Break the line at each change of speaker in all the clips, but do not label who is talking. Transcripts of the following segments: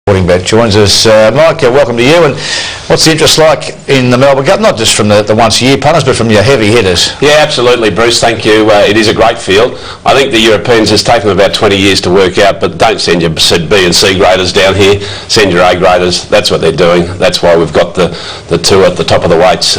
Bet joins us. Mike, welcome to you. And what's the interest like in the Melbourne Cup? Not just from the once-a-year punters, but from your heavy hitters.
Yeah, absolutely, Bruce. Thank you. It is a great field. I think the Europeans has taken them about 20 years to work out, but don't send your B and C graders down here. Send your A graders. That's what they're doing. That's why we've got the two at the top of the weights,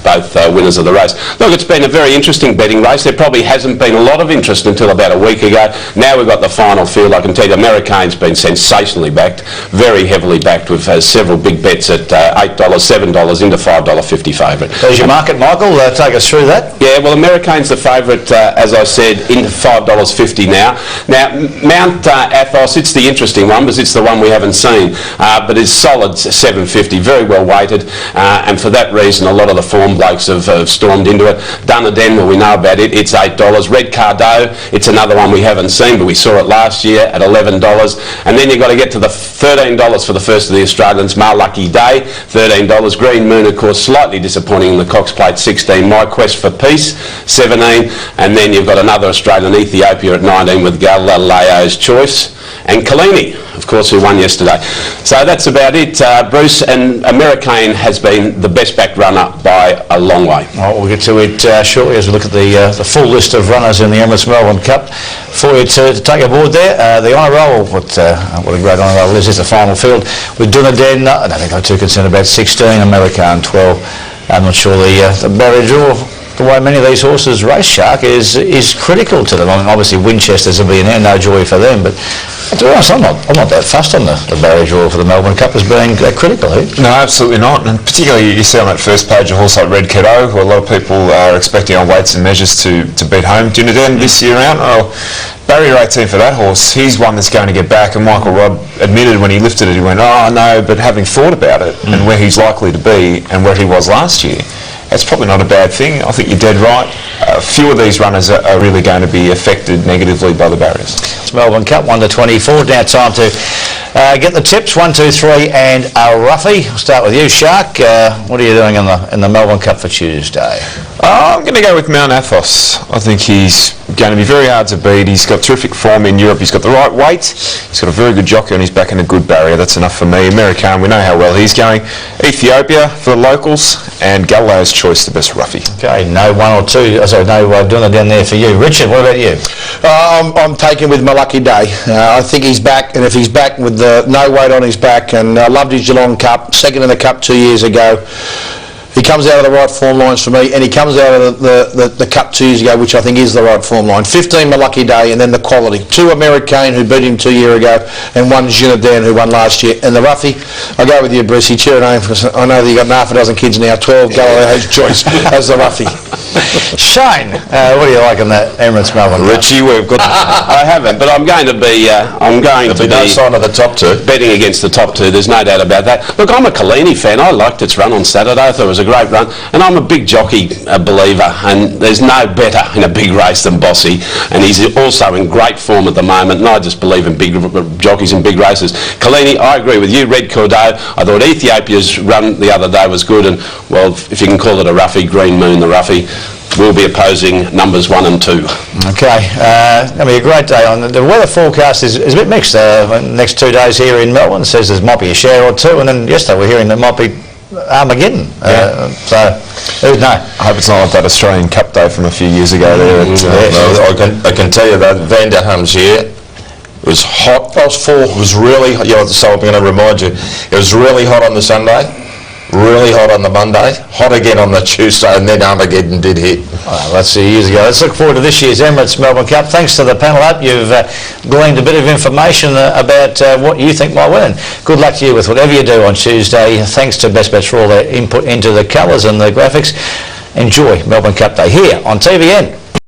both winners of the race. Look, it's been a very interesting betting race. There probably hasn't been a lot of interest until about a week ago. Now we've got the final field. I can tell you, Americane's been sensationally backed. Very heavily backed. We've had several big bets at $8, $7 into $5.50 favourite.
There's your market, Michael. Take us through that.
Yeah, well, Americane's the favourite, as I said, into $5.50 now. Now, Mount Athos, it's the interesting one because it's the one we haven't seen, but it's solid $7.50, very well weighted, and for that reason, a lot of the form blokes have stormed into it. Dunedin, well, we know about it, it's $8. Red Cardo, it's another one we haven't seen, but we saw it last year at $11, and then you've got to get to the $13 for the first of the Australians, My Lucky Day, $13. Green Moon, of course, slightly disappointing in the Cox Plate, $16. My Quest for Peace, $17. And then you've got another Australian, Ethiopia, at $19 with Galileo's Choice. And Callander, of course, who won yesterday. So that's about it, Bruce, and Americane has been the best backed runner by a long way.
Well, we'll get to it shortly as we look at the full list of runners in the Emirates Melbourne Cup. For you to take aboard there, the honour roll, what a great honour roll is the final field. With Dunedin, I don't think I'm too concerned about 16, Americane 12. I'm not sure the barrier draw, the way many of these horses race, Shark, is critical to them. I mean, obviously Winchesters will be in there, no joy for them, but to be honest, I'm not that fussed on the barrier draw for the Melbourne Cup as being critical.
No, absolutely not, and particularly you see on that first page a horse like Red Cadeau, who a lot of people are expecting on weights and measures to beat home Dunedin this year around. Oh, barrier 18 for that horse, he's one that's going to get back, and Michael Robb admitted when he lifted it, he went, oh no, but having thought about it and where he's likely to be and where he was last year, that's probably not a bad thing. I think you're dead right. A few of these runners are really going to be affected negatively by the barriers.
It's Melbourne Cup 1 to 24. Now time to get the tips. 1, 2, 3 and a roughie. I'll start with you, Shark. What are you doing in the Melbourne Cup for Tuesday?
I'm going to go with Mount Athos. I think he's going to be very hard to beat. He's got terrific form in Europe. He's got the right weight. He's got a very good jockey on his back and a good barrier. That's enough for me. Americane, we know how well he's going. Ethiopia for the locals, and Galileo's Choice, the best roughie.
Okay, no 1 or 2. Sorry, no Dunedin there for you. Richard, what about you?
I'm taking with My Lucky Day. I think he's back, and if he's back with no weight on his back, and I loved his Geelong Cup, second in the Cup 2 years ago. He comes out of the right form lines for me, and he comes out of the Cup 2 years ago, which I think is the right form line. 15, My Lucky Day, and then the quality. 2, Americane, who beat him 2 years ago, and 1, Dunedin, who won last year. And the roughie, I go with you, Brucey. Cheer it home, because I know that you've got half a dozen kids now. 12, Galileo's Choice as the roughie.
Shane, what do you like in that Emirates Melbourne?
Richie, we've got.
I haven't, but I'm going to be.
No sign of the top two.
Betting against the top two. There's no doubt about that. Look, I'm a Callander fan. I liked its run on Saturday. I thought it was a great run, and I'm a big jockey believer. And there's no better in a big race than Bossy, and he's also in great form at the moment. And I just believe in big jockeys in big races. Callander, I agree with you. Red Cadeau. I thought Ethiopia's run the other day was good, and well, if you can call it a roughie, Green Moon, the roughie. We'll be opposing numbers 1 and 2.
Okay, it'll be a great day. The weather forecast is a bit mixed. Next 2 days here in Melbourne, it says there might be a shower or 2, and then yesterday we're hearing there might be Armageddon. So who's know?
I hope it's not like that Australian Cup day from a few years ago there.
I can tell you that Vanderham's here. It was hot. It was really hot. So I'm going to remind you, it was really hot on the Sunday. Really hot on the Monday, hot again on the Tuesday, and then Armageddon did hit.
Well, that's years ago. Let's look forward to this year's Emirates Melbourne Cup. Thanks to the panel up. You've gleaned a bit of information about what you think might win. Good luck to you with whatever you do on Tuesday. Thanks to Best Bets for all their input into the colours and the graphics. Enjoy Melbourne Cup Day here on TVN.